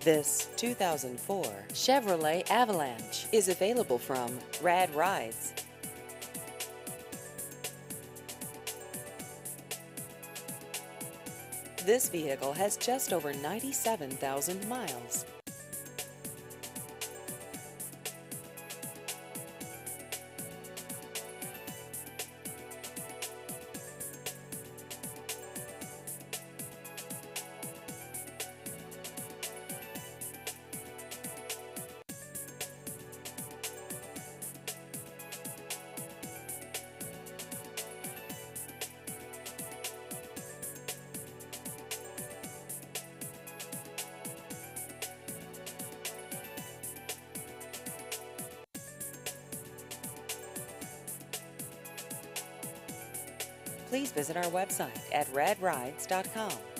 This 2004 Chevrolet Avalanche is available from Rad Rides. This vehicle has just over 97,000 miles. Please visit our website at radrides.com.